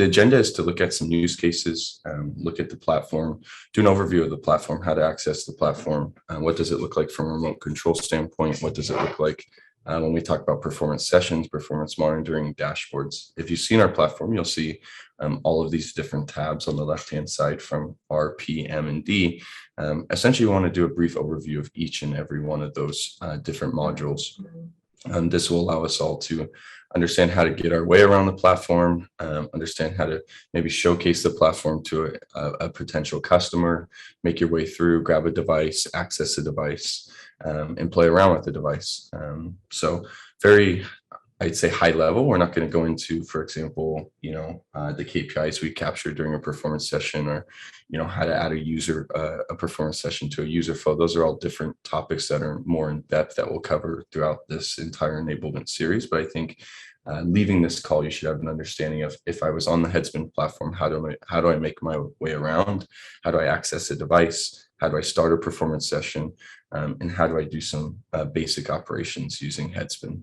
agenda is to look at some use cases, look at the platform, do an overview of the platform, how to access the platform, what does it look like from a remote control standpoint, what does it look like when we talk about performance sessions, performance monitoring, dashboards. If you've seen our platform, you'll see all of these different tabs on the left-hand side from R, P, M, and D. Essentially, we want to do a brief overview of each and every one of those different modules. This will allow us all to understand how to get our way around the platform, understand how to maybe showcase the platform to a potential customer, make your way through, grab a device, access a device, and play around with the device. So very, I'd say, high level. We're not going to go into, for example, the KPIs we captured during a performance session, or how to add a performance session to a user flow. Those are all different topics that are more in depth that we'll cover throughout this entire enablement series. But I think leaving this call, you should have an understanding of, if I was on the HeadSpin platform, how do I make my way around? How do I access a device? How do I start a performance session? And how do I do some basic operations using HeadSpin?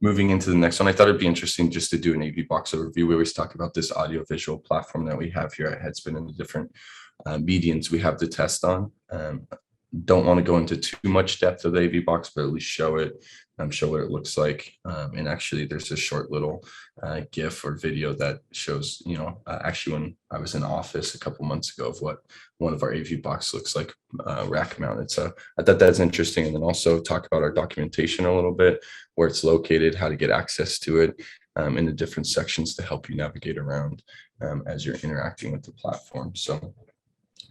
Moving into the next one, I thought it'd be interesting just to do an AV box overview. We always talk about this audio-visual platform that we have here at HeadSpin and the different medians we have to test on. Don't want to go into too much depth of the AV box, but at least show it, show what it looks like. And actually, there's a short little GIF or video that shows, actually when I was in office a couple months ago, of what one of our AV box looks like rack mounted. So I thought that's interesting. And then also talk about our documentation a little bit, where it's located, how to get access to it, in the different sections to help you navigate around as you're interacting with the platform. So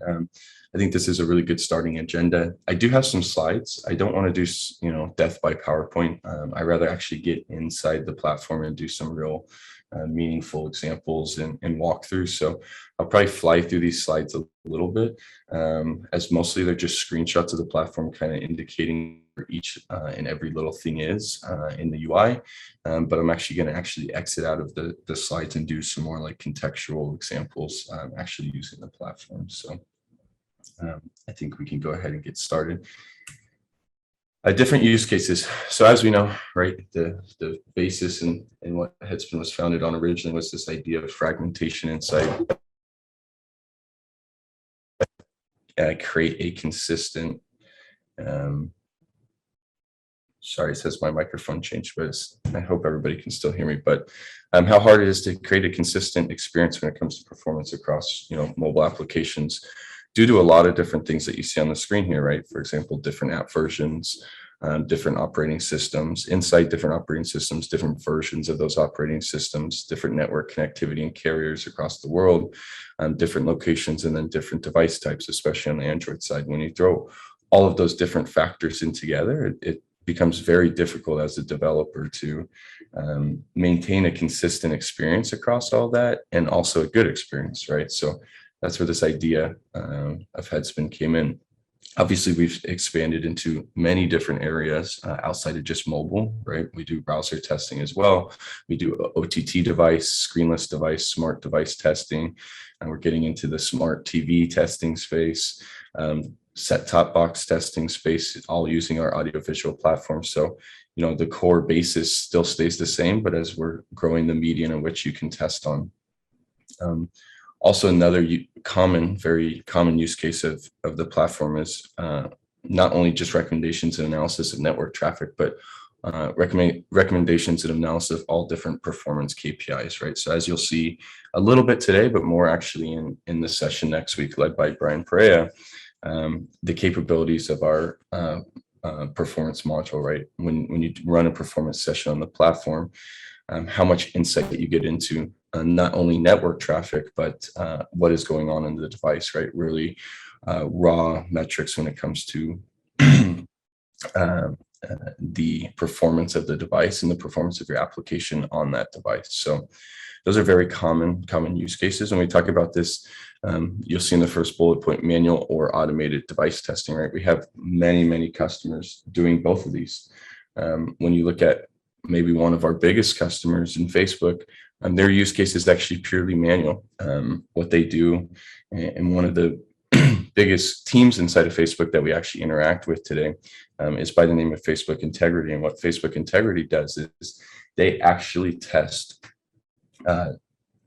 I think this is a really good starting agenda. I do have some slides. I don't want to do, death by PowerPoint. I rather actually get inside the platform and do some real meaningful examples and walkthroughs. So I'll probably fly through these slides a little bit, as mostly they're just screenshots of the platform, kind of indicating where each and every little thing is in the UI. But I'm actually going to exit out of the slides and do some more like contextual examples actually using the platform. So I think we can go ahead and get started. Different use cases. So as we know, right, the basis and what HeadSpin was founded on originally was this idea of fragmentation inside. Create a consistent, sorry, it says my microphone changed, but I hope everybody can still hear me. But how hard it is to create a consistent experience when it comes to performance across, mobile applications, due to a lot of different things that you see on the screen here, right? For example, different app versions, different operating systems, inside different operating systems, different versions of those operating systems, different network connectivity and carriers across the world, different locations, and then different device types, especially on the Android side. When you throw all of those different factors in together, it becomes very difficult as a developer to maintain a consistent experience across all that, and also a good experience, right? So that's where this idea of HeadSpin came in. Obviously, we've expanded into many different areas outside of just mobile, right? We do browser testing as well. We do OTT device, screenless device, smart device testing, and we're getting into the smart TV testing space, set-top box testing space, all using our audiovisual platform. So, the core basis still stays the same, but as we're growing the median in which you can test on. Also, another very common use case of the platform is not only just recommendations and analysis of network traffic, but recommendations and analysis of all different performance KPIs, right? So as you'll see a little bit today, but more actually in the session next week, led by Brian Perea, the capabilities of our performance module, right? When you run a performance session on the platform, how much insight you get into not only network traffic, but what is going on in the device, right? Really raw metrics when it comes to the performance of the device and the performance of your application on that device. So those are very common use cases. When we talk about this, you'll see in the first bullet point, manual or automated device testing, right? We have many customers doing both of these. When you look at maybe one of our biggest customers in Facebook, their use case is actually purely manual. What they do, and one of the biggest teams inside of Facebook that we actually interact with today is by the name of Facebook Integrity. And what Facebook Integrity does is they actually test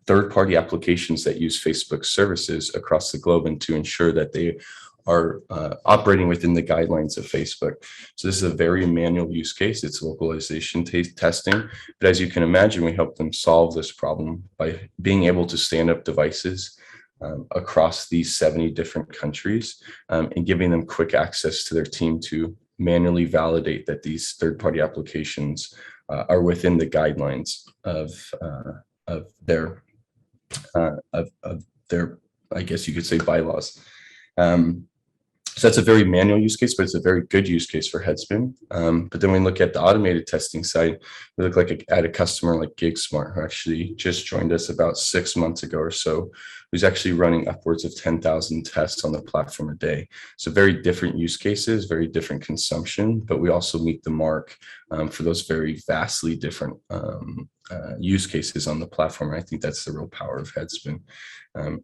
third-party applications that use Facebook services across the globe, and to ensure that they are operating within the guidelines of Facebook. So this is a very manual use case. It's localization testing. But as you can imagine, we help them solve this problem by being able to stand up devices across these 70 different countries, and giving them quick access to their team to manually validate that these third-party applications are within the guidelines of their, I guess you could say, bylaws. So that's a very manual use case, but it's a very good use case for HeadSpin. But then we look at the automated testing side. We look at a customer like GigSmart, who actually just joined us about 6 months ago or so, who's actually running upwards of 10,000 tests on the platform a day. So very different use cases, very different consumption, but we also meet the mark for those very vastly different use cases on the platform. And I think that's the real power of HeadSpin.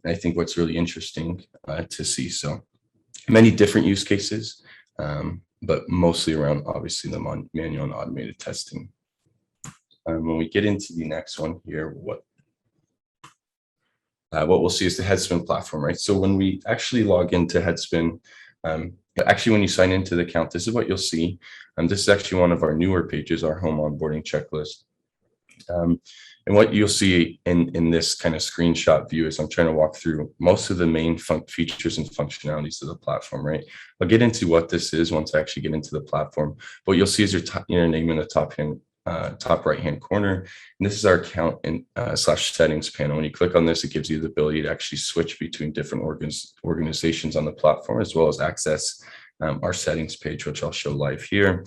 I think what's really interesting to see. So many different use cases, but mostly around, obviously, the manual and automated testing. When we get into the next one here, what we'll see is the HeadSpin platform, right? So when we actually log into HeadSpin, actually, when you sign into the account, this is what you'll see. This is actually one of our newer pages, our home onboarding checklist. And what you'll see in this kind of screenshot view is I'm trying to walk through most of the main features and functionalities of the platform, right? I'll get into what this is once I actually get into the platform. What you'll see is your name in the top right-hand corner. And this is our account and slash settings panel. When you click on this, it gives you the ability to actually switch between different organizations on the platform, as well as access our settings page, which I'll show live here.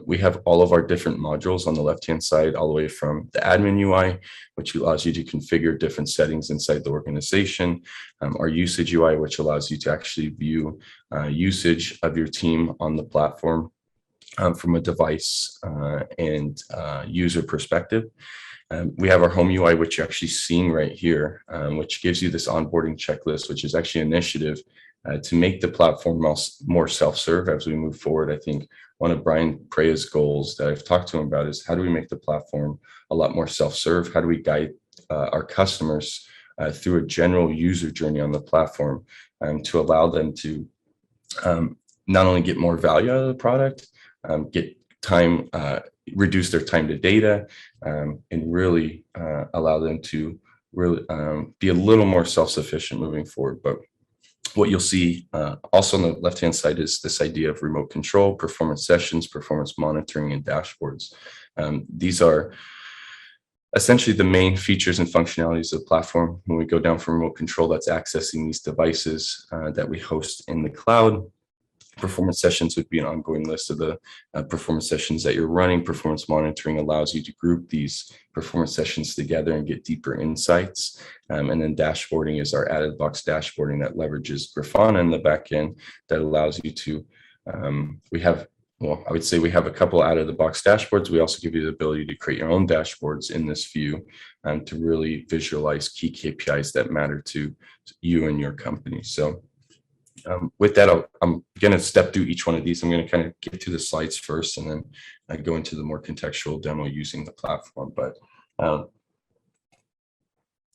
We have all of our different modules on the left-hand side, all the way from the admin UI, which allows you to configure different settings inside the organization, our usage UI, which allows you to actually view usage of your team on the platform from a device and user perspective. We have our home UI, which you're actually seeing right here, which gives you this onboarding checklist, which is actually an initiative to make the platform more self-serve as we move forward. I think one of Brian Prea's goals that I've talked to him about is, how do we make the platform a lot more self-serve? How do we guide our customers through a general user journey on the platform, to allow them to not only get more value out of the product, get time, reduce their time to data, and really allow them to really be a little more self-sufficient moving forward. But what you'll see also on the left-hand side is this idea of remote control, performance sessions, performance monitoring, and dashboards. These are essentially the main features and functionalities of the platform. When we go down from remote control, that's accessing these devices that we host in the cloud. Performance sessions would be an ongoing list of the performance sessions that you're running. Performance monitoring allows you to group these performance sessions together and get deeper insights. And then dashboarding is our out-of-the-box dashboarding that leverages Grafana in the back end that allows you to, I would say we have a couple out-of-the-box dashboards. We also give you the ability to create your own dashboards in this view, to really visualize key KPIs that matter to you and your company. So with that, I'm going to step through each one of these. I'm going to kind of get to the slides first, and then I go into the more contextual demo using the platform. But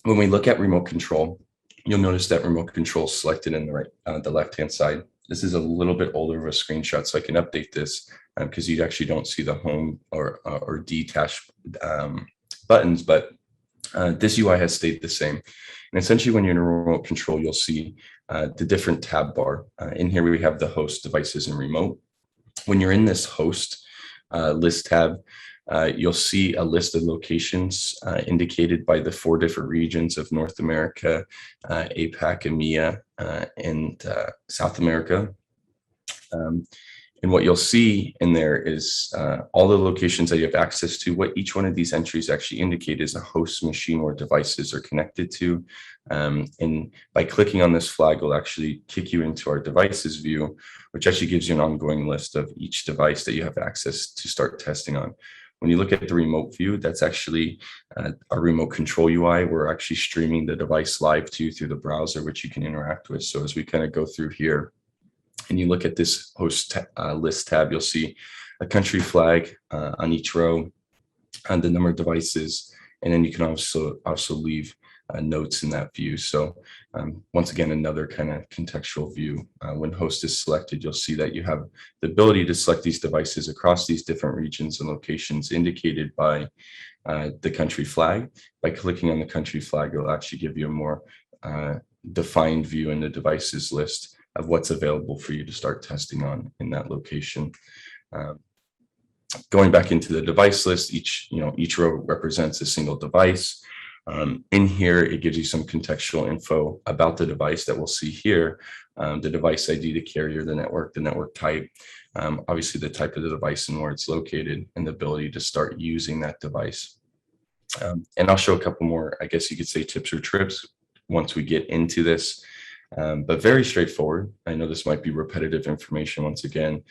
when we look at remote control, you'll notice that remote control is selected in the left-hand side. This is a little bit older of a screenshot, so I can update this because you actually don't see the home or detach buttons, but this UI has stayed the same. And essentially, when you're in remote control, you'll see the different tab bar. In here, we have the host, devices, and remote. When you're in this host list tab, you'll see a list of locations indicated by the 4 different regions of North America, APAC, EMEA, and South America. And what you'll see in there is all the locations that you have access to. What each one of these entries actually indicate is a host machine where devices are connected to. And by clicking on this flag, will actually kick you into our devices view, which actually gives you an ongoing list of each device that you have access to start testing on. When you look at the remote view, that's actually our remote control UI. We're actually streaming the device live to you through the browser, which you can interact with. So as we kind of go through here, and you look at this host list tab, you'll see a country flag on each row and the number of devices. And then you can also leave notes in that view. So once again, another kind of contextual view. When host is selected, you'll see that you have the ability to select these devices across these different regions and locations indicated by the country flag. By clicking on the country flag, it'll actually give you a more defined view in the devices list of what's available for you to start testing on in that location. Going back into the device list, each row represents a single device. In here, it gives you some contextual info about the device that we'll see here: the device ID, the carrier, the network type, obviously the type of the device and where it's located, and the ability to start using that device. And I'll show a couple more, I guess you could say, tips or trips once we get into this. But very straightforward. I know this might be repetitive information once again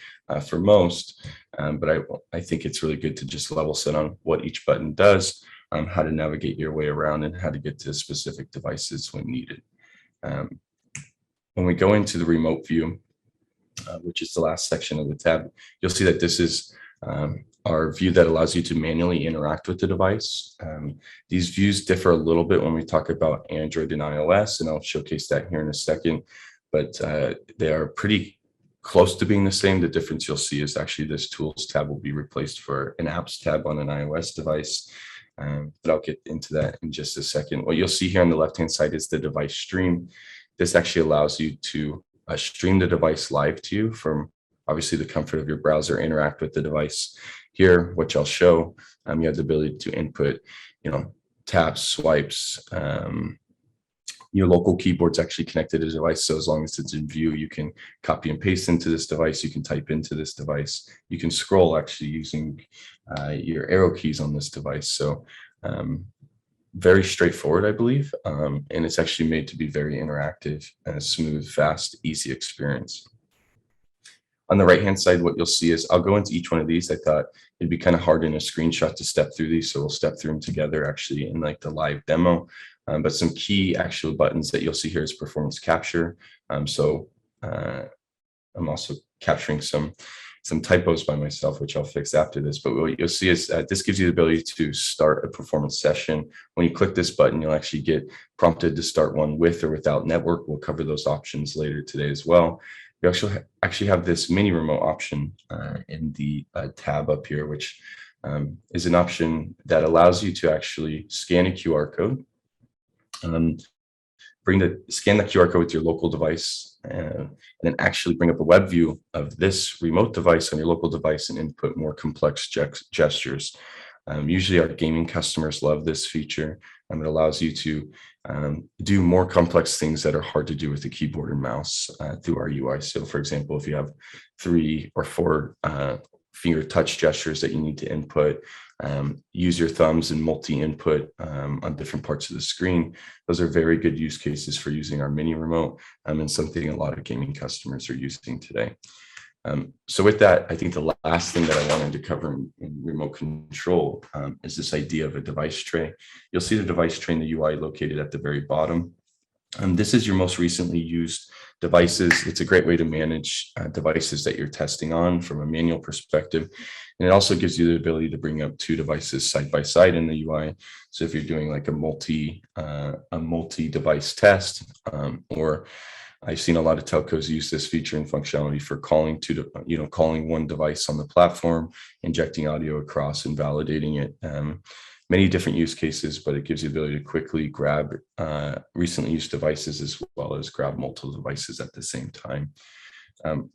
for most, but I think it's really good to just level set on what each button does, how to navigate your way around, and how to get to specific devices when needed. When we go into the remote view, which is the last section of the tab, you'll see that this is our view that allows you to manually interact with the device. These views differ a little bit when we talk about Android and iOS, and I'll showcase that here in a second, but they are pretty close to being the same. The difference you'll see is actually this Tools tab will be replaced for an Apps tab on an iOS device, but I'll get into that in just a second. What you'll see here on the left-hand side is the device stream. This actually allows you to stream the device live to you from obviously the comfort of your browser, interact with the device. Here, which I'll show, you have the ability to input, taps, swipes. Your local keyboard's actually connected to the device, so as long as it's in view, you can copy and paste into this device. You can type into this device. You can scroll actually using your arrow keys on this device. So very straightforward, I believe, and it's actually made to be very interactive and a smooth, fast, easy experience. On the right-hand side, what you'll see is I'll go into each one of these. I thought it'd be kind of hard in a screenshot to step through these, so we'll step through them together actually in like the live demo. But some key actual buttons that you'll see here is performance capture. So I'm also capturing some typos by myself, which I'll fix after this. But what you'll see is this gives you the ability to start a performance session. When you click this button, you'll actually get prompted to start one with or without network. We'll cover those options later today as well. You actually have this mini remote option in the tab up here, which is an option that allows you to actually scan a QR code, scan the QR code with your local device, and then actually bring up a web view of this remote device on your local device and input more complex gestures. Usually our gaming customers love this feature, and it allows you to do more complex things that are hard to do with the keyboard and mouse through our UI. So for example, if you have 3 or 4 finger touch gestures that you need to input, use your thumbs and multi-input on different parts of the screen, those are very good use cases for using our mini remote, and something a lot of gaming customers are using today. So with that, I think the last thing that I wanted to cover in remote control is this idea of a device tray. You'll see the device tray in the UI located at the very bottom. This is your most recently used devices. It's a great way to manage devices that you're testing on from a manual perspective. And it also gives you the ability to bring up 2 devices side by side in the UI. So if you're doing like a multi-device test, or I've seen a lot of telcos use this feature and functionality for calling calling one device on the platform, injecting audio across and validating it. Many different use cases, but it gives you the ability to quickly grab recently used devices as well as grab multiple devices at the same time.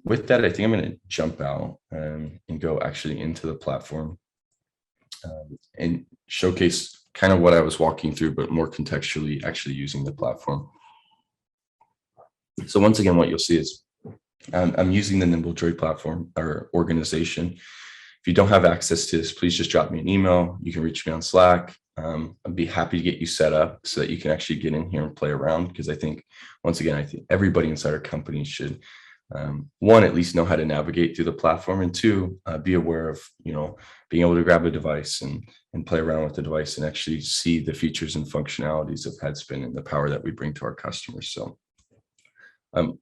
With that, I think I'm going to jump out and go actually into the platform and showcase kind of what I was walking through, but more contextually actually using the platform. So once again, what you'll see is I'm using the Nimble Droid platform or organization. If you don't have access to this, please just drop me an email. You can reach me on Slack. I'd be happy to get you set up so that you can actually get in here and play around, because I think, once again, I think everybody inside our company should, 1, at least know how to navigate through the platform, and 2, be aware of, being able to grab a device and play around with the device and actually see the features and functionalities of HeadSpin and the power that we bring to our customers. So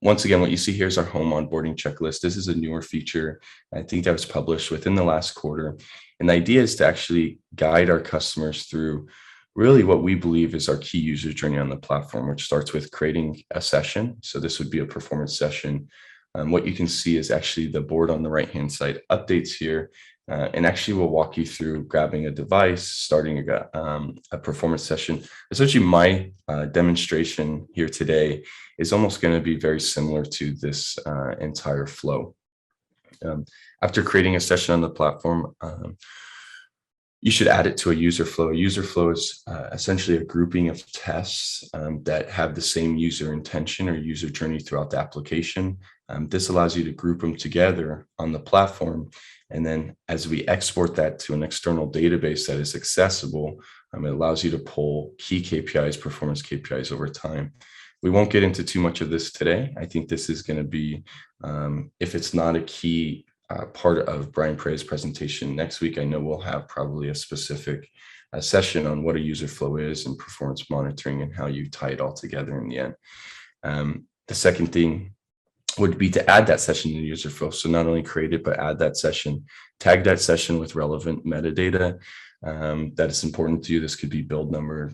once again, what you see here is our home onboarding checklist. This is a newer feature, I think, that was published within the last quarter. And the idea is to actually guide our customers through really what we believe is our key user journey on the platform, which starts with creating a session. So this would be a performance session. What you can see is actually the board on the right-hand side updates here, and actually we'll walk you through grabbing a device, starting a performance session. Essentially, my demonstration here today is almost going to be very similar to this entire flow. After creating a session on the platform, you should add it to a user flow. A user flow is essentially a grouping of tests that have the same user intention or user journey throughout the application. This allows you to group them together on the platform. And then as we export that to an external database that is accessible, it allows you to pull key KPIs, performance KPIs over time. We won't get into too much of this today. I think this is going to be, if it's not a key part of Brian Prey's presentation next week, I know we'll have probably a specific session on what a user flow is and performance monitoring and how you tie it all together in the end. The second thing would be to add that session to the user flow. So not only create it, but add that session, tag that session with relevant metadata that is important to you. This could be build number.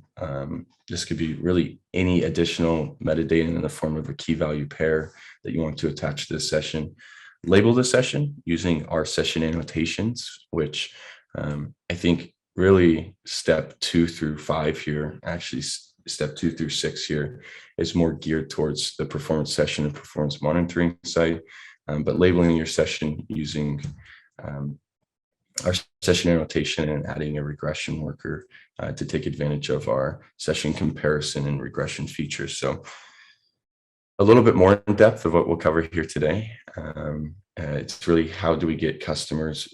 This could be really any additional metadata in the form of a key value pair that you want to attach to this session. Label the session using our session annotations, which I think really step 2 through 5 here, actually step 2 through 6 here is more geared towards the performance session and performance monitoring side. But labeling your session using our session annotation and adding a regression worker to take advantage of our session comparison and regression features. So a little bit more in depth of what we'll cover here today. It's really how do we get customers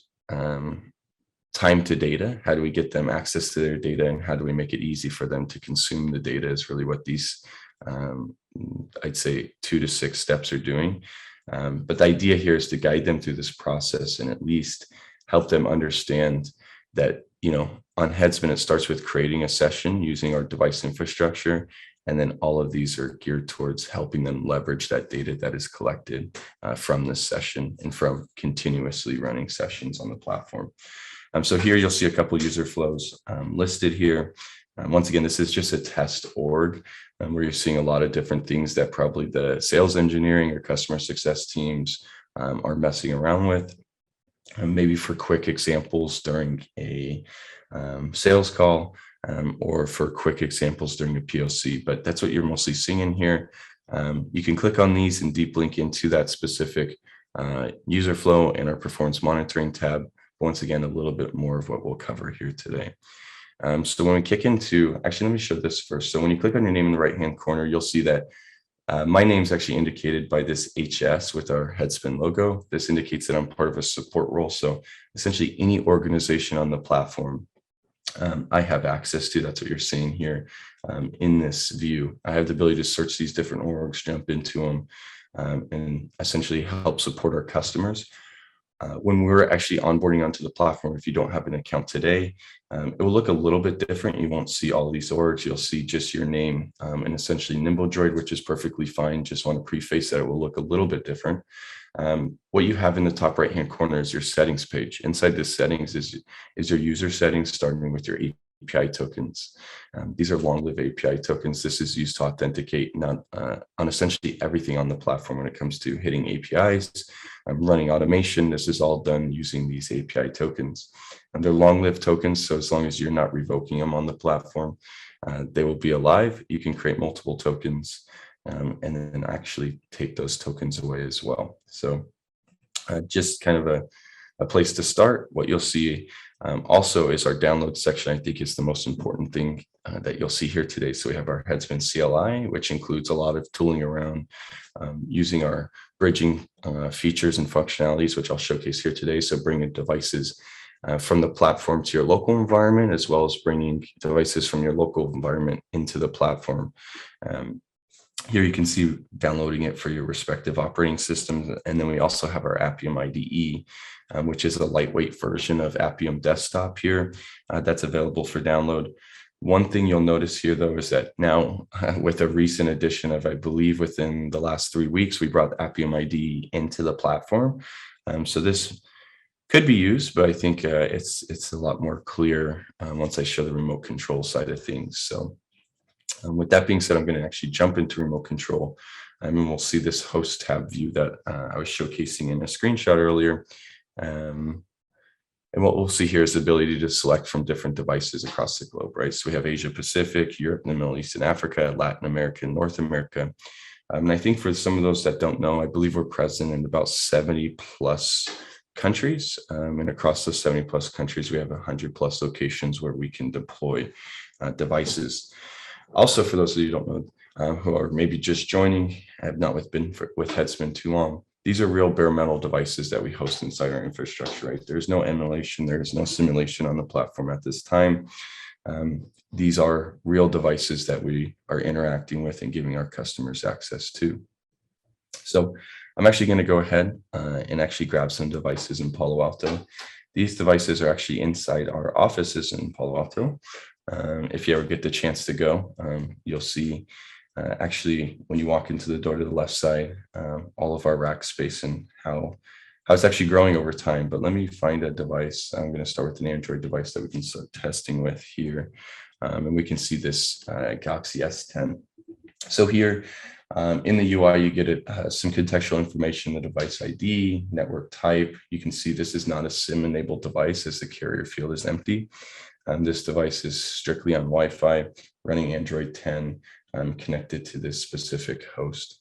time to data? How do we get them access to their data? And how do we make it easy for them to consume the data is really what these, I'd say 2 to 6 steps are doing. But the idea here is to guide them through this process and at least help them understand that, on HeadSpin, it starts with creating a session using our device infrastructure. And then all of these are geared towards helping them leverage that data that is collected from this session and from continuously running sessions on the platform. So here you'll see a couple user flows listed here. Once again, this is just a test org where you're seeing a lot of different things that probably the sales engineering or customer success teams are messing around with. Maybe for quick examples during a sales call, or for quick examples during a POC, but that's what you're mostly seeing in here. You can click on these and deep link into that specific user flow in our performance monitoring tab. Once again, a little bit more of what we'll cover here today. So when we kick into, actually, let me show this first. So when you click on your name in the right-hand corner, you'll see that my name is actually indicated by this HS with our HeadSpin logo. This indicates that I'm part of a support role. So essentially any organization on the platform I have access to. That's what you're seeing here in this view. I have the ability to search these different orgs, jump into them, and essentially help support our customers. When we're actually onboarding onto the platform, if you don't have an account today, it will look a little bit different. You won't see all these orgs. You'll see just your name and essentially NimbleDroid, which is perfectly fine. Just want to preface that it will look a little bit different. What you have in the top right-hand corner is your settings page. Inside this settings is your user settings, starting with your API tokens. These are long-lived API tokens. This is used to authenticate on essentially everything on the platform when it comes to hitting APIs, running automation. This is all done using these API tokens. And they're long-lived tokens, so as long as you're not revoking them on the platform, they will be alive. You can create multiple tokens and then actually take those tokens away as well. So just kind of a place to start. What you'll see also is our download section. I think is the most important thing that you'll see here today. So we have our HeadSpin CLI, which includes a lot of tooling around using our bridging features and functionalities, which I'll showcase here today. So bringing devices from the platform to your local environment, as well as bringing devices from your local environment into the platform. Here you can see downloading it for your respective operating systems. And then we also have our Appium IDE, which is a lightweight version of Appium Desktop here that's available for download. One thing you'll notice here, though, is that now with a recent addition of, I believe, within the last 3 weeks, we brought Appium IDE into the platform. So this Could be used, but I think it's a lot more clear once I show the remote control side of things. So with that being said, I'm going to actually jump into remote control. And we'll see this host tab view that I was showcasing in a screenshot earlier. Um, and what we'll see here is the ability to select from different devices across the globe, right? So we have Asia Pacific, Europe, and the Middle East and Africa, Latin America, and North America. And I think for some of those that don't know, I believe we're present in about 70 plus countries. And across those 70 plus countries, we have 100 plus locations where we can deploy devices. Also, for those of you who don't know, who are maybe just joining, have not been with HeadSpin too long, these are real bare metal devices that we host inside our infrastructure, right? There's no emulation, there's no simulation on the platform at this time. These are real devices that we are interacting with and giving our customers access to. So I'm actually going to go ahead and actually grab some devices in Palo Alto. These devices are actually inside our offices in Palo Alto. If you ever get the chance to go, you'll see actually when you walk into the door to the left side, all of our rack space and how it's actually growing over time. But let me find a device. I'm going to start with an Android device that we can start testing with here. And we can see this Galaxy S10. So here in the UI, you get some contextual information, the device ID, network type. You can see this is not a SIM-enabled device as the carrier field is empty. This device is strictly on Wi-Fi, running Android 10, connected to this specific host.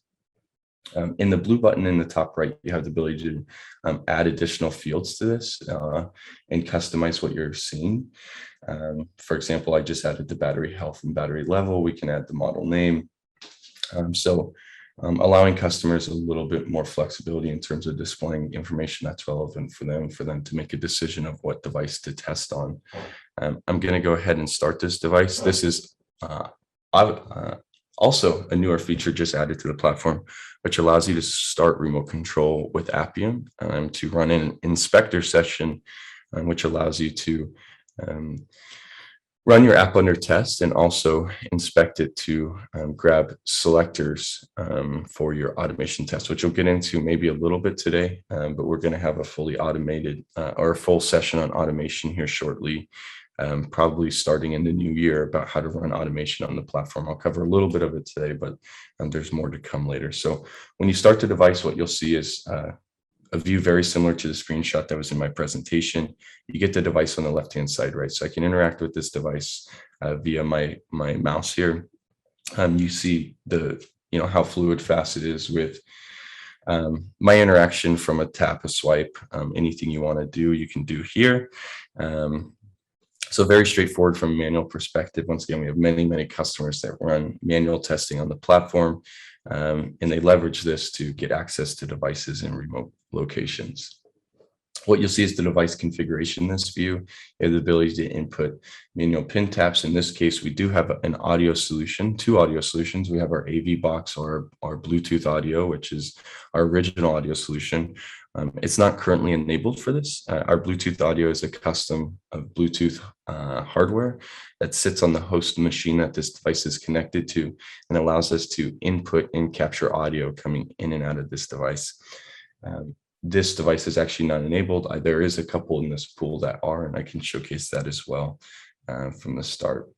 In the blue button in the top right, you have the ability to add additional fields to this and customize what you're seeing. For example, I just added the battery health and battery level. We can add the model name. Allowing customers a little bit more flexibility in terms of displaying information that's relevant for them to make a decision of what device to test on. I'm going to go ahead and start this device. This is also a newer feature just added to the platform, which allows you to start remote control with Appium to run an inspector session, which allows you to run your app under test and also inspect it to grab selectors for your automation test, which we'll get into maybe a little bit today, but we're going to have a fully automated or a full session on automation here shortly, probably starting in the new year about how to run automation on the platform. I'll cover a little bit of it today, but there's more to come later. So when you start the device, what you'll see is a view very similar to the screenshot that was in my presentation. You get the device on the left-hand side, right? So I can interact with this device via my mouse here. You see how fluid fast it is with my interaction from a tap, a swipe, anything you want to do, you can do here. So very straightforward from a manual perspective. Once again, we have many, many customers that run manual testing on the platform, and they leverage this to get access to devices in remote locations. What you'll see is the device configuration in this view. You have the ability to input manual pin taps. In this case, we do have an audio solution, two audio solutions. We have our AV box or our Bluetooth audio, which is our original audio solution. It's not currently enabled for this. Our Bluetooth audio is a custom Bluetooth hardware that sits on the host machine that this device is connected to and allows us to input and capture audio coming in and out of this device. This device is actually not enabled. There is a couple in this pool that are, and I can showcase that as well from the start.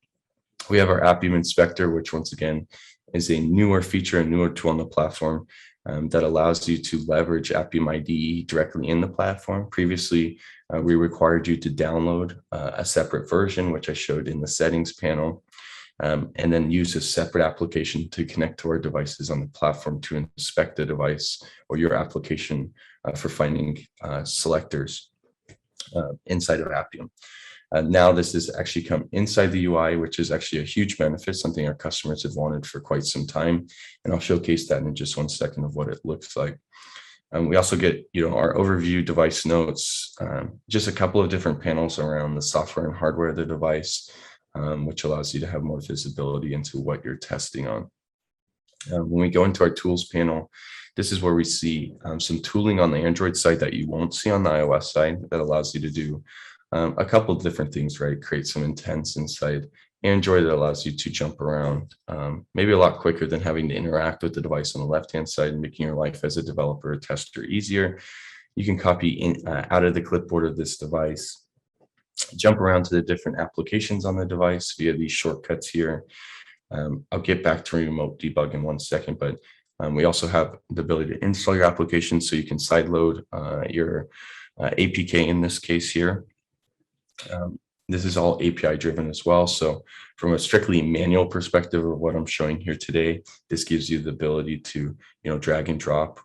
We have our Appium Inspector, which once again is a newer feature, a newer tool on the platform that allows you to leverage Appium IDE directly in the platform. Previously, we required you to download a separate version, which I showed in the settings panel, and then use a separate application to connect to our devices on the platform to inspect the device or your application for finding selectors inside of Appium. Now this has actually come inside the UI, which is actually a huge benefit, something our customers have wanted for quite some time. And I'll showcase that in just 1 second of what it looks like. We also get, our overview device notes, just a couple of different panels around the software and hardware of the device, which allows you to have more visibility into what you're testing on. When we go into our tools panel, this is where we see some tooling on the Android side that you won't see on the iOS side that allows you to do a couple of different things, right? Create some intents inside Android that allows you to jump around maybe a lot quicker than having to interact with the device on the left-hand side and making your life as a developer or tester easier. You can copy in out of the clipboard of this device, jump around to the different applications on the device via these shortcuts here. I'll get back to remote debug in 1 second, but we also have the ability to install your application, so you can sideload your APK in this case here. This is all API driven as well. So from a strictly manual perspective of what I'm showing here today, this gives you the ability to, drag and drop.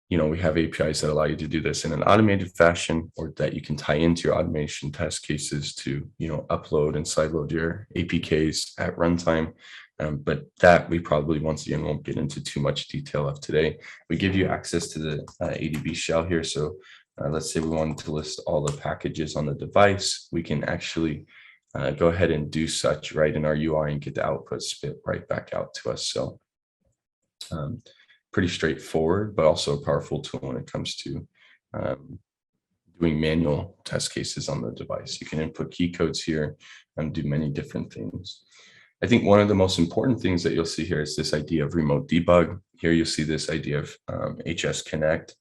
We have APIs that allow you to do this in an automated fashion, or that you can tie into your automation test cases to, upload and sideload your APKs at runtime. But that we probably, once again, won't get into too much detail of today. We give you access to the ADB shell here. So let's say we wanted to list all the packages on the device. We can actually go ahead and do such right in our UI and get the output spit right back out to us. So pretty straightforward, but also a powerful tool when it comes to doing manual test cases on the device. You can input key codes here and do many different things. I think one of the most important things that you'll see here is this idea of remote debug. Here you'll see this idea of HS Connect.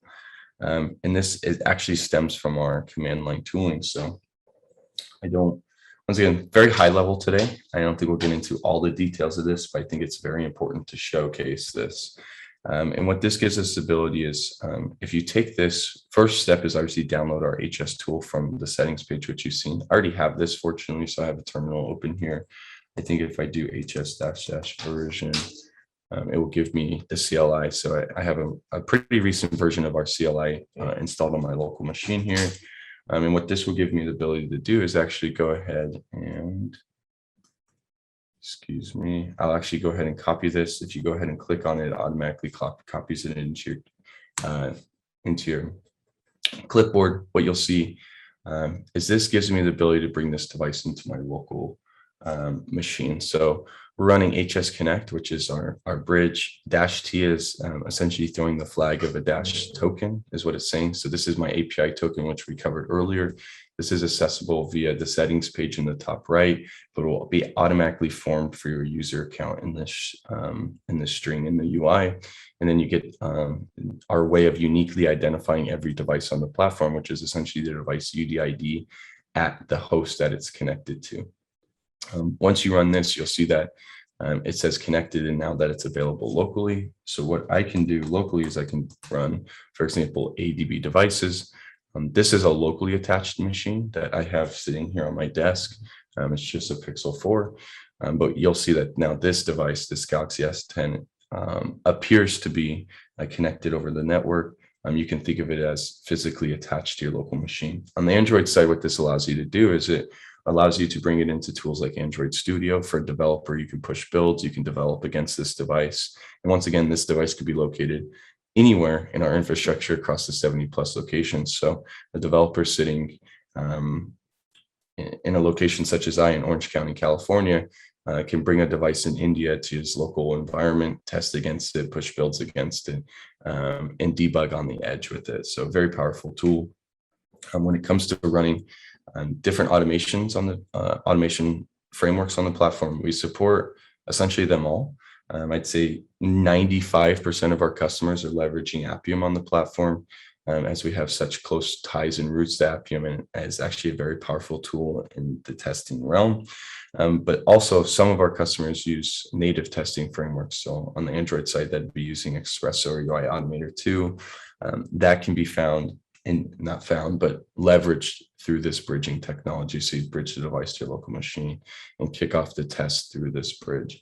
And this actually stems from our command line tooling. So once again, very high level today. I don't think we'll get into all the details of this, but I think it's very important to showcase this. And what this gives us the ability is, if you take this, first step is obviously download our HS tool from the settings page, which you've seen. I already have this, fortunately, so I have a terminal open here. I think if I do HS-version, it will give me the CLI. So I have a pretty recent version of our CLI installed on my local machine here. And what this will give me the ability to do is actually go ahead and, I'll actually go ahead and copy this. If you go ahead and click on it, it automatically copies it into your clipboard. What you'll see is this gives me the ability to bring this device into my local machine. So we're running HS Connect, which is our bridge. -T is essentially throwing the flag of a dash token, is what it's saying. So this is my API token, which we covered earlier. This is accessible via the settings page in the top right, but it will be automatically formed for your user account in this string in the UI. And then you get our way of uniquely identifying every device on the platform, which is essentially the device UDID at the host that it's connected to. Once you run this, you'll see that it says connected, and now that it's available locally. So what I can do locally is I can run, for example, ADB devices. This is a locally attached machine that I have sitting here on my desk. It's just a Pixel 4, but you'll see that now this device, this Galaxy S10, appears to be connected over the network. You can think of it as physically attached to your local machine. On the Android side, what this allows you to do is it allows you to bring it into tools like Android Studio. For a developer, you can push builds, you can develop against this device. And once again, this device could be located anywhere in our infrastructure across the 70 plus locations. So a developer sitting in a location such as in Orange County, California, can bring a device in India to his local environment, test against it, push builds against it, and debug on the edge with it. So a very powerful tool. When it comes to running different automations on the automation frameworks on the platform, we support essentially them all. I'd say 95% of our customers are leveraging Appium on the platform, as we have such close ties and roots to Appium, and is actually a very powerful tool in the testing realm. But also some of our customers use native testing frameworks. So on the Android side, that'd be using Espresso or UI Automator 2. That can be found and not found, but leveraged through this bridging technology. So you bridge the device to your local machine and kick off the test through this bridge.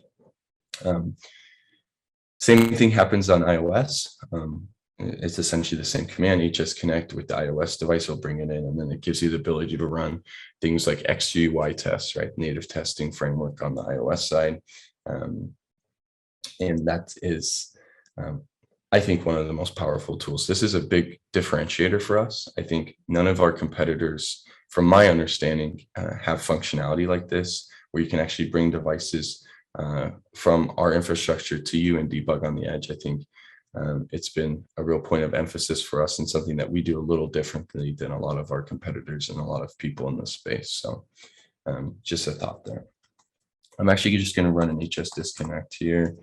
Same thing happens on iOS. It's essentially the same command, HS Connect with the iOS device will bring it in, and then it gives you the ability to run things like XGUI tests, right? Native testing framework on the iOS side. And that is, I think, one of the most powerful tools. This is a big differentiator for us. I think none of our competitors, from my understanding, have functionality like this, where you can actually bring devices from our infrastructure to you and debug on the edge. I think it's been a real point of emphasis for us and something that we do a little differently than a lot of our competitors and a lot of people in this space. So just a thought there. I'm actually just going to run an HS disconnect here.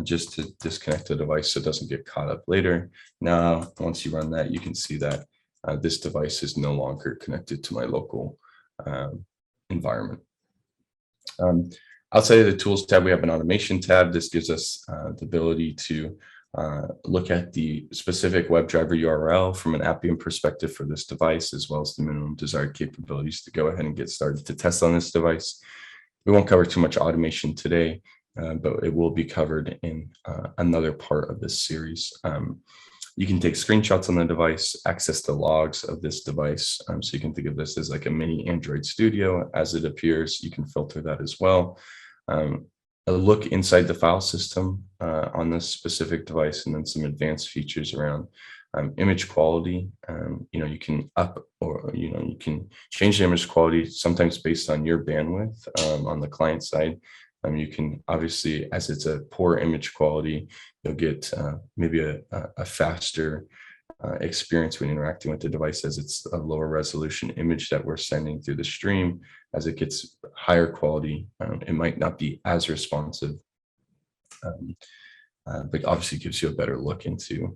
just to disconnect the device so it doesn't get caught up later. Now, once you run that, you can see that this device is no longer connected to my local environment. Outside of the tools tab, we have an automation tab. This gives us the ability to look at the specific WebDriver URL from an Appium perspective for this device, as well as the minimum desired capabilities to go ahead and get started to test on this device. We won't cover too much automation today, but it will be covered in another part of this series. You can take screenshots on the device, access the logs of this device. So you can think of this as like a mini Android Studio as it appears. You can filter that as well. A look inside the file system on this specific device, and then some advanced features around image quality. You can up or, you can change the image quality sometimes based on your bandwidth on the client side. You can obviously, as it's a poor image quality, you'll get maybe a faster experience when interacting with the device, as it's a lower resolution image that we're sending through the stream. As it gets higher quality, it might not be as responsive, but obviously gives you a better look into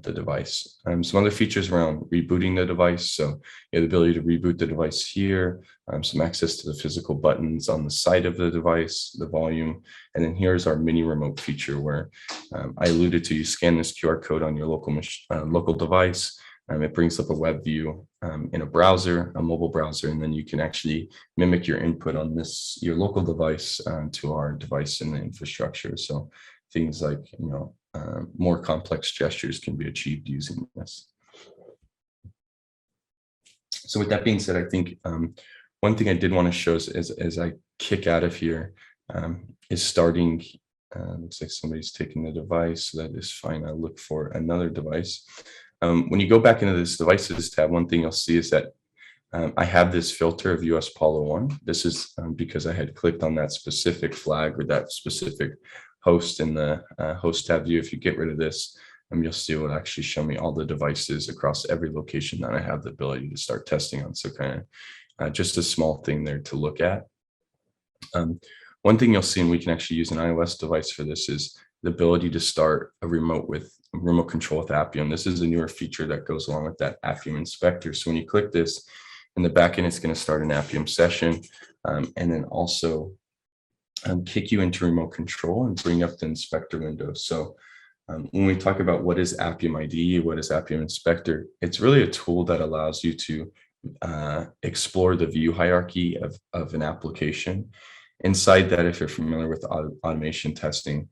the device. Some other features around rebooting the device. So you have the ability to reboot the device here, some access to the physical buttons on the side of the device, the volume. And then here's our mini remote feature where I alluded to, you scan this QR code on your local device. It brings up a web view in a browser, a mobile browser, and then you can actually mimic your input on your local device to our device in the infrastructure. So things like, more complex gestures can be achieved using this. So with that being said, I think one thing I did want to show is as I kick out of here is starting, looks like somebody's taking the device. So that is fine. I'll look for another device. When you go back into this devices tab, one thing you'll see is that I have this filter of US Polo 1. This is because I had clicked on that specific flag or that specific host in the host tab view. If you get rid of this, you'll see it will actually show me all the devices across every location that I have the ability to start testing on. So kind of just a small thing there to look at. One thing you'll see, and we can actually use an iOS device for this, is the ability to start a remote control with Appium. This is a newer feature that goes along with that Appium inspector. So when you click this in the backend, it's going to start an Appium session, and then also kick you into remote control and bring up the inspector window. So when we talk about what is Appium ID, what is Appium Inspector, it's really a tool that allows you to explore the view hierarchy of an application. Inside that, if you're familiar with automation testing,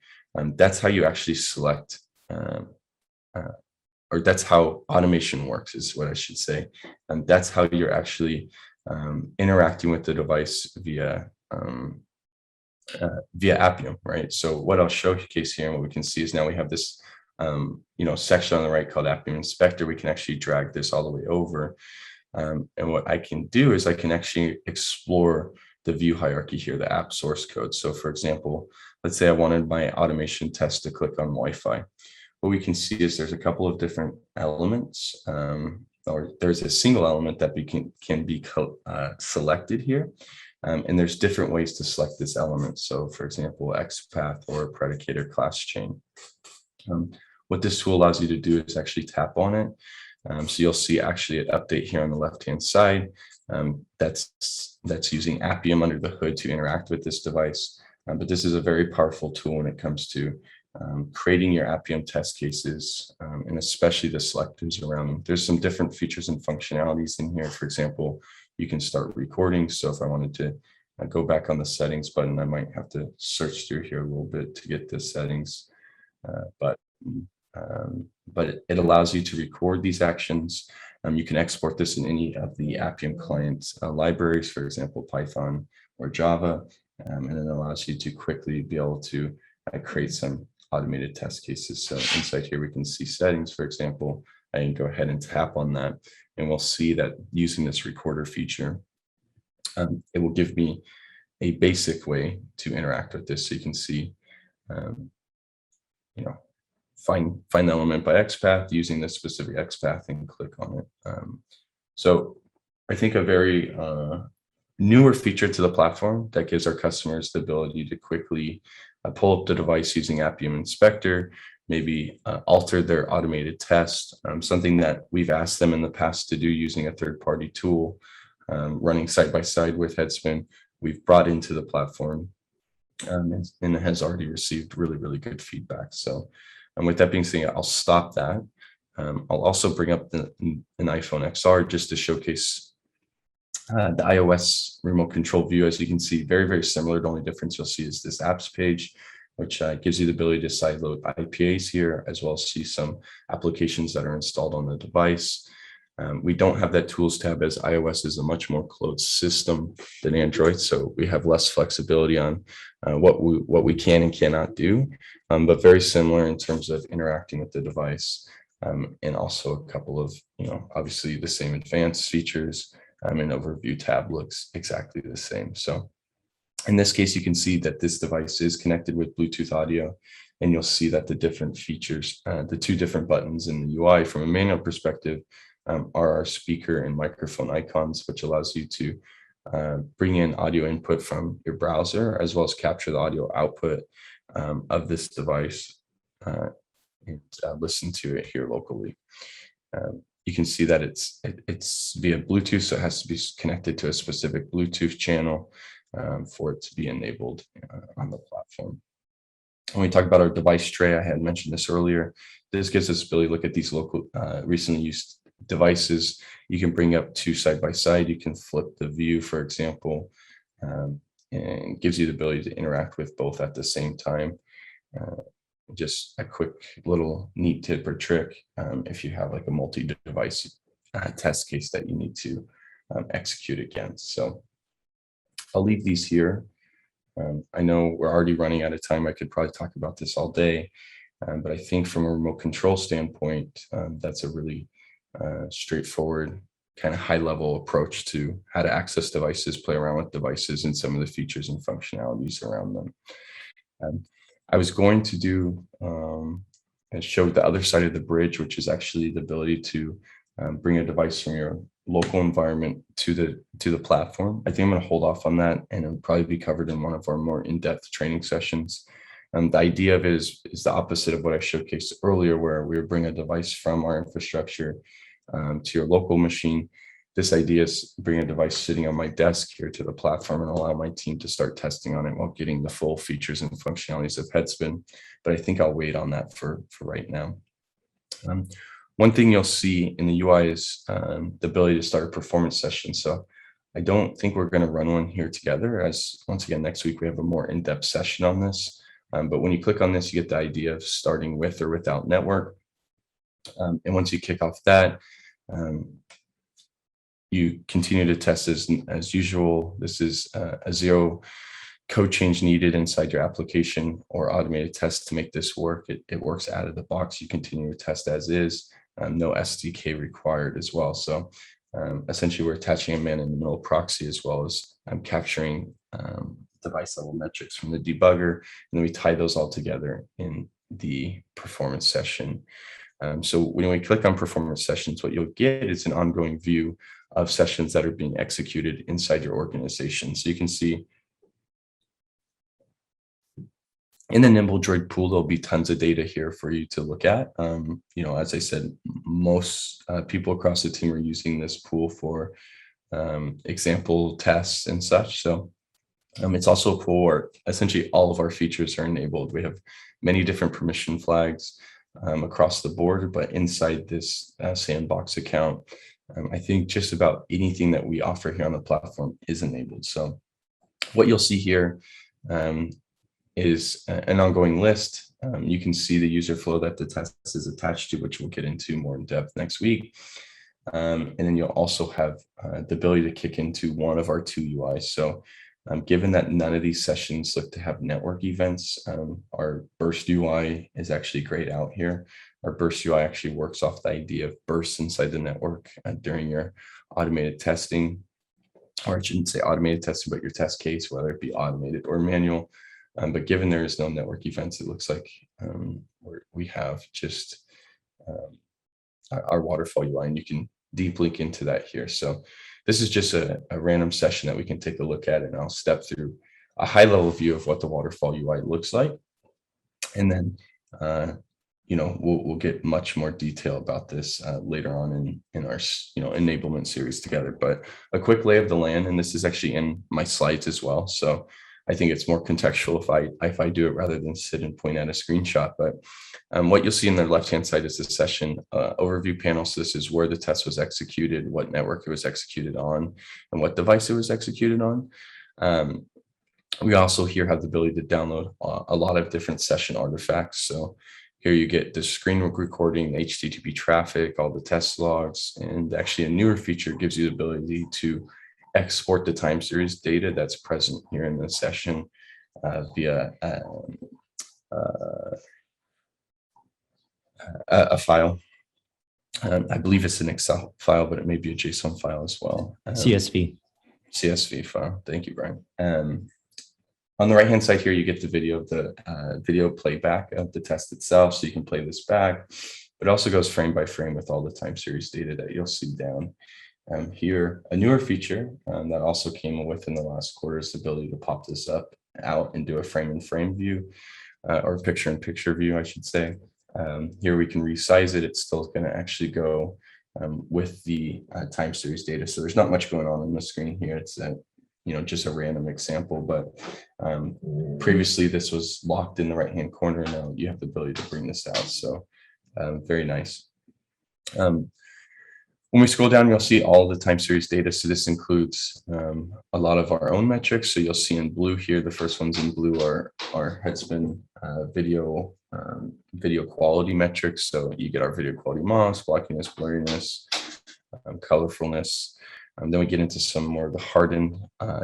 that's how you actually select, or that's how automation works, is what I should say. And that's how you're actually interacting with the device via Appium, right? So what I'll showcase here and what we can see is now we have this section on the right called Appium Inspector. We can actually drag this all the way over. And what I can do is I can actually explore the view hierarchy here, the app source code. So for example, let's say I wanted my automation test to click on Wi-Fi. What we can see is there's a couple of different elements, or there's a single element that can be selected here. And there's different ways to select this element. So for example, XPath or predicator class chain. What this tool allows you to do is actually tap on it. So you'll see actually an update here on the left-hand side. That's using Appium under the hood to interact with this device. But this is a very powerful tool when it comes to creating your Appium test cases, and especially the selectors around them. There's some different features and functionalities in here. For example, you can start recording. So if I wanted to go back on the settings button, I might have to search through here a little bit to get the settings. But it allows you to record these actions. You can export this in any of the Appium client libraries, for example, Python or Java, and it allows you to quickly be able to create some automated test cases. So inside here, we can see settings, for example. I can go ahead and tap on that, and we'll see that using this recorder feature, it will give me a basic way to interact with this. So you can see, find the element by XPath using this specific XPath and click on it. So I think a very newer feature to the platform that gives our customers the ability to quickly pull up the device using Appium Inspector, maybe alter their automated test, something that we've asked them in the past to do using a third-party tool, running side by side with HeadSpin, we've brought into the platform, and it has already received really, really good feedback. So, and with that being said, I'll stop that. I'll also bring up an iPhone XR just to showcase the iOS remote control view. As you can see, very, very similar. The only difference you'll see is this apps page, which gives you the ability to sideload IPAs here, as well as see some applications that are installed on the device. We don't have that tools tab, as iOS is a much more closed system than Android, so we have less flexibility on what we can and cannot do, but very similar in terms of interacting with the device, and also a couple of, obviously the same advanced features, and overview tab looks exactly the same. So in this case, you can see that this device is connected with Bluetooth audio, and you'll see that the different features, the two different buttons in the UI from a manual perspective, are our speaker and microphone icons, which allows you to bring in audio input from your browser, as well as capture the audio output of this device, and listen to it here locally. You can see that it's via Bluetooth, so it has to be connected to a specific Bluetooth channel for it to be enabled on the platform. When we talk about our device tray, I had mentioned this earlier. This gives us the ability to look at these local, recently used devices. You can bring up two side by side. You can flip the view, for example, and gives you the ability to interact with both at the same time. Just a quick little neat tip or trick if you have like a multi-device test case that you need to execute against. So I'll leave these here. I know we're already running out of time. I could probably talk about this all day, but I think from a remote control standpoint, that's a really straightforward kind of high level approach to how to access devices, play around with devices, and some of the features and functionalities around them. I was going to do and show the other side of the bridge, which is actually the ability to bring a device from your local environment to the platform. I think I'm going to hold off on that, and it'll probably be covered in one of our more in-depth training sessions. The idea of it is the opposite of what I showcased earlier, where we would bring a device from our infrastructure to your local machine. This idea is bring a device sitting on my desk here to the platform and allow my team to start testing on it while getting the full features and functionalities of HeadSpin. But I think I'll wait on that for right now. One thing you'll see in the UI is the ability to start a performance session. So I don't think we're going to run one here together, as once again, next week we have a more in-depth session on this. But when you click on this, you get the idea of starting with or without network. And once you kick off that, you continue to test as usual. This is a zero code change needed inside your application or automated test to make this work. It works out of the box. You continue to test as is, no SDK required as well. So essentially we're attaching a man-in-the-middle proxy, as well as capturing device level metrics from the debugger, and then we tie those all together in the performance session. So when we click on performance sessions, what you'll get is an ongoing view of sessions that are being executed inside your organization. So you can see in the Nimble Droid pool, there'll be tons of data here for you to look at. As I said, most people across the team are using this pool for example tests and such. So it's also a pool where essentially all of our features are enabled. We have many different permission flags across the board, but inside this sandbox account, I think just about anything that we offer here on the platform is enabled. So what you'll see here is an ongoing list. You can see the user flow that the test is attached to, which we'll get into more in depth next week. And then you'll also have the ability to kick into one of our two UIs. So given that none of these sessions look to have network events, our burst UI is actually grayed out here. Our burst UI actually works off the idea of bursts inside the network during your automated testing, or I shouldn't say automated testing, but your test case, whether it be automated or manual. But given there is no network events, it looks like we have just our waterfall UI, and you can deep link into that here. So this is just a random session that we can take a look at, and I'll step through a high level view of what the waterfall UI looks like. And then, we'll get much more detail about this later on in our enablement series together. But a quick lay of the land, and this is actually in my slides as well. So I think it's more contextual if I do it rather than sit and point at a screenshot. But what you'll see in the left-hand side is the session overview panel. So this is where the test was executed, what network it was executed on, and what device it was executed on. We also here have the ability to download a lot of different session artifacts. So here you get the screen recording, HTTP traffic, all the test logs, and actually a newer feature gives you the ability to export the time series data that's present here in the session via a file. I believe it's an Excel file, but it may be a JSON file as well. CSV file. Thank you, Brian. On the right-hand side here, you get the video of the video playback of the test itself, so you can play this back. It also goes frame by frame with all the time series data that you'll see down here. A newer feature that also came within the last quarter is the ability to pop this up out and do a frame-in-frame view, or picture-in-picture view, I should say. Here we can resize it. It's still going to actually go with the time series data. So there's not much going on the screen here. It's just a random example, but previously this was locked in the right-hand corner. Now you have the ability to bring this out. So very nice. When we scroll down, you'll see all the time series data. So this includes a lot of our own metrics. So you'll see in blue here, the first ones in blue are our HeadSpin video quality metrics. So you get our video quality MOS, blockiness, blurriness, colorfulness. Then we get into some more of the hardened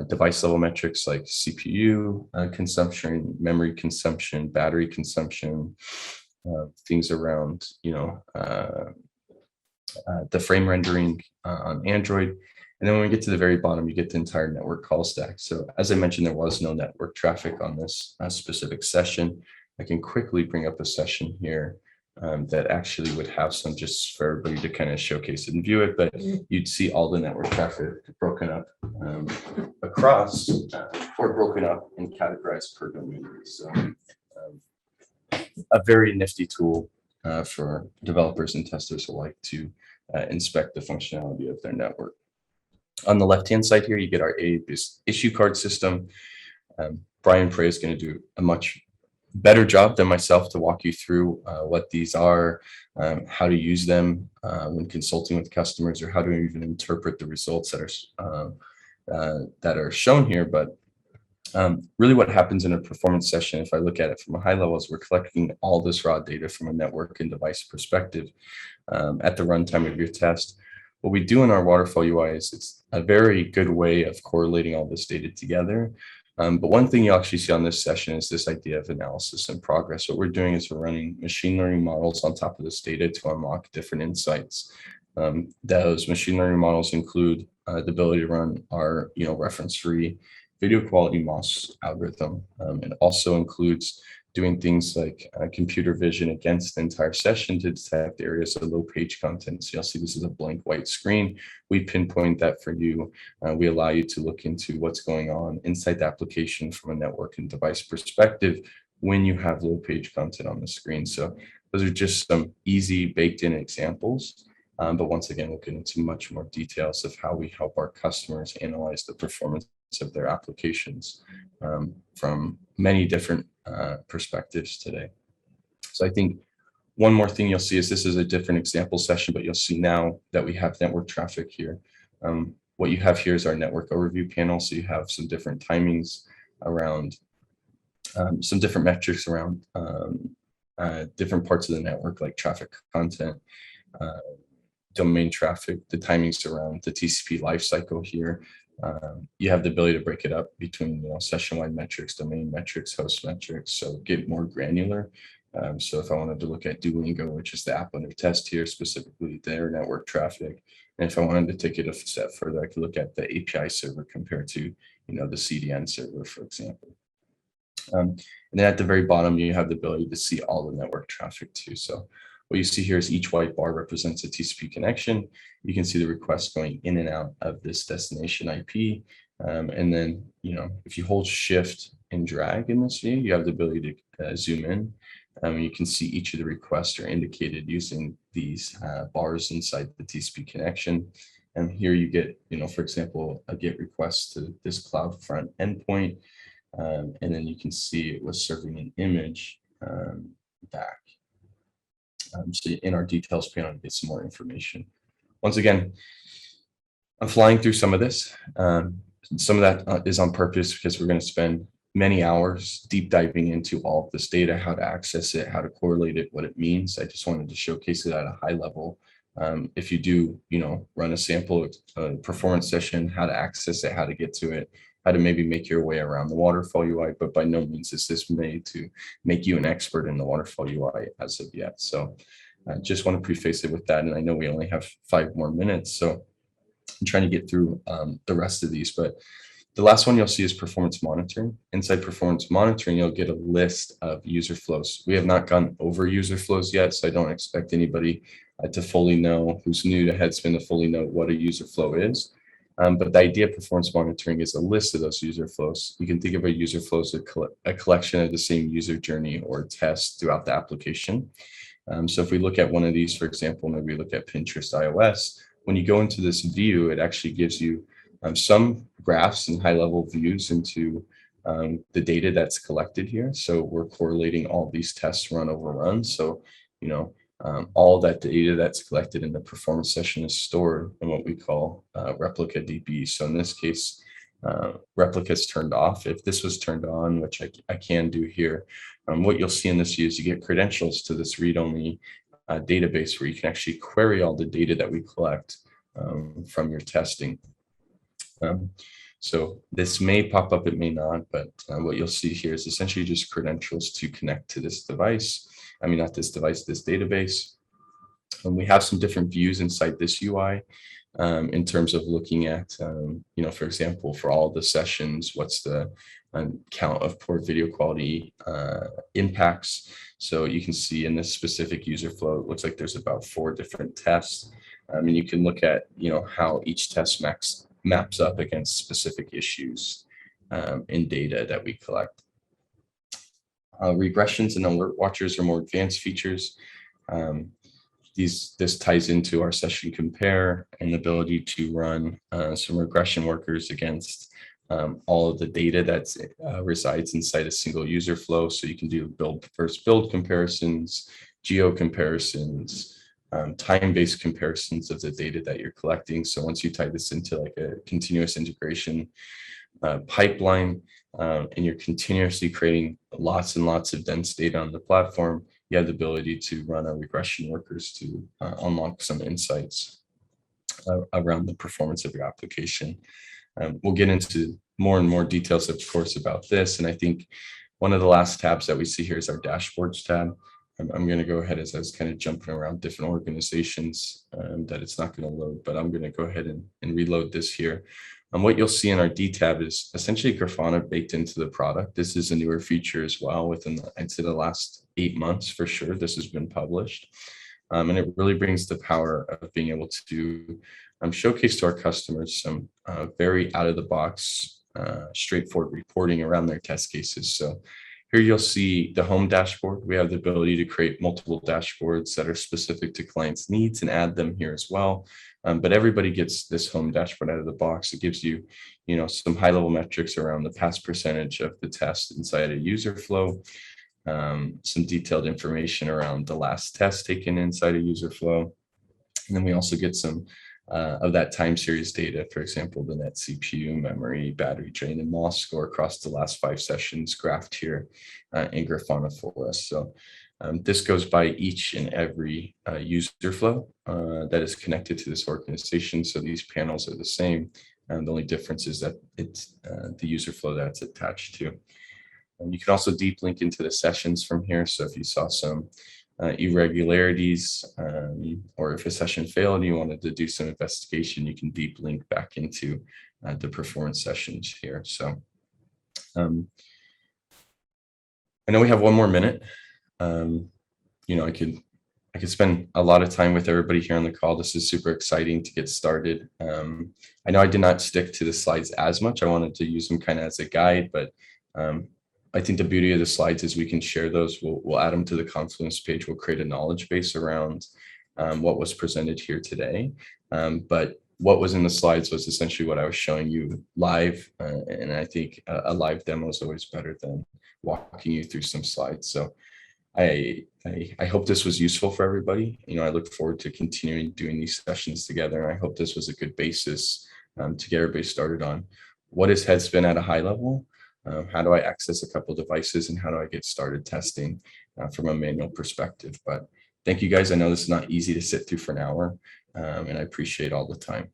device level metrics like CPU consumption, memory consumption, battery consumption, things around, the frame rendering on Android. And then when we get to the very bottom, you get the entire network call stack. So as I mentioned, there was no network traffic on this specific session. I can quickly bring up a session here that actually would have some, just for everybody to kind of showcase it and view it, but you'd see all the network traffic broken up across or broken up and categorized per domain. So a very nifty tool for developers and testers alike to inspect the functionality of their network. On the left-hand side here, you get our AA-based issue card system. Brian Prey is going to do a much better job than myself to walk you through what these are, how to use them when consulting with customers, or how to even interpret the results that are shown here. But really what happens in a performance session, if I look at it from a high level, is we're collecting all this raw data from a network and device perspective at the runtime of your test. What we do in our waterfall UI is it's a very good way of correlating all this data together. But one thing you'll actually see on this session is this idea of analysis and progress. What we're doing is we're running machine learning models on top of this data to unlock different insights. Those machine learning models include the ability to run our reference-free video quality MOS algorithm. It also includes doing things like computer vision against the entire session to detect areas of low page content. So you'll see this is a blank white screen. We pinpoint that for you. We allow you to look into what's going on inside the application from a network and device perspective when you have low page content on the screen. So those are just some easy baked in examples. But once again, we'll get into much more details of how we help our customers analyze the performance of their applications from many different perspectives today. So I think one more thing you'll see is this is a different example session, but you'll see now that we have network traffic here. What you have here is our network overview panel. So you have some different timings around some different metrics around different parts of the network, like traffic content, domain traffic, the timings around the TCP lifecycle here. You have the ability to break it up between session-wide metrics, domain metrics, host metrics, so get more granular. So if I wanted to look at Duolingo, which is the app under test here, specifically their network traffic, and if I wanted to take it a step further, I could look at the API server compared to the CDN server, for example. And then at the very bottom, you have the ability to see all the network traffic too. So what you see here is each white bar represents a TCP connection. You can see the requests going in and out of this destination IP. And then, if you hold shift and drag in this view, you have the ability to zoom in. You can see each of the requests are indicated using these bars inside the TCP connection. And here you get, for example, a GET request to this CloudFront endpoint. And then you can see it was serving an image back. So in our details panel, you get some more information. Once again, I'm flying through some of this. Some of that is on purpose because we're going to spend many hours deep diving into all of this data, how to access it, how to correlate it, what it means. I just wanted to showcase it at a high level. If you do, run a sample performance session, how to access it, how to get to it, how to maybe make your way around the waterfall UI, but by no means is this made to make you an expert in the waterfall UI as of yet. So I just want to preface it with that. And I know we only have 5 more minutes, so I'm trying to get through the rest of these, but the last one you'll see is performance monitoring. Inside performance monitoring, you'll get a list of user flows. We have not gone over user flows yet, so I don't expect anybody to fully know, who's new to HeadSpin, to fully know what a user flow is. But the idea of performance monitoring is a list of those user flows. You can think of a user flow as a collection of the same user journey or test throughout the application. So if we look at one of these, for example, maybe we look at Pinterest iOS, when you go into this view, it actually gives you some graphs and high-level views into the data that's collected here. So we're correlating all these tests run over run. So, all that data that's collected in the performance session is stored in what we call replica DB. So in this case, replica is turned off. If this was turned on, which I can do here, what you'll see in this view is you get credentials to this read-only database where you can actually query all the data that we collect from your testing. So this may pop up, it may not, but what you'll see here is essentially just credentials to connect to this device. I mean, not this device, this database. And we have some different views inside this UI in terms of looking at, for example, for all the sessions, what's the count of poor video quality impacts. So you can see in this specific user flow, it looks like there's about 4 different tests. And you can look at, how each test maps up against specific issues in data that we collect. Regressions and alert watchers are more advanced features. This ties into our session compare and the ability to run some regression workers against all of the data that resides inside a single user flow. So you can do build versus build comparisons, geo comparisons, time-based comparisons of the data that you're collecting. So once you tie this into like a continuous integration pipeline, and you're continuously creating lots and lots of dense data on the platform, you have the ability to run our regression workers to unlock some insights around the performance of your application. We'll get into more and more details, of course, about this. And I think one of the last tabs that we see here is our dashboards tab. I'm going to go ahead, as I was kind of jumping around different organizations, that it's not going to load, but I'm going to go ahead and reload this here. And what you'll see in our D tab is essentially Grafana baked into the product. This is a newer feature as well within, I'd say, the last 8 months for sure. This has been published. And it really brings the power of being able to showcase to our customers some very out of the box, straightforward reporting around their test cases. So here you'll see the home dashboard. We have the ability to create multiple dashboards that are specific to clients' needs and add them here as well. But everybody gets this home dashboard out of the box. It gives you, some high-level metrics around the pass percentage of the test inside a user flow, some detailed information around the last test taken inside a user flow. And then we also get some of that time series data, for example, the net CPU, memory, battery drain, and MOS score across the last 5 sessions graphed here in Grafana for us. So this goes by each and every user flow that is connected to this organization. So these panels are the same. And the only difference is that it's the user flow that's attached to. And you can also deep link into the sessions from here. So if you saw some irregularities, or if a session failed and you wanted to do some investigation, you can deep link back into the performance sessions here. So I know we have 1 more minute. I could I could spend a lot of time with everybody here on the call. This is super exciting to get started. I know I did not stick to the slides as much. I wanted to use them kind of as a guide, but I think the beauty of the slides is we can share those. We'll add them to the Confluence page. We'll create a knowledge base around what was presented here today. But what was in the slides was essentially what I was showing you live. And I think a live demo is always better than walking you through some slides. So I hope this was useful for everybody. I look forward to continuing doing these sessions together. And I hope this was a good basis to get everybody started on what is HeadSpin at a high level. How do I access a couple devices, and how do I get started testing from a manual perspective? But thank you guys. I know this is not easy to sit through for an hour, and I appreciate all the time.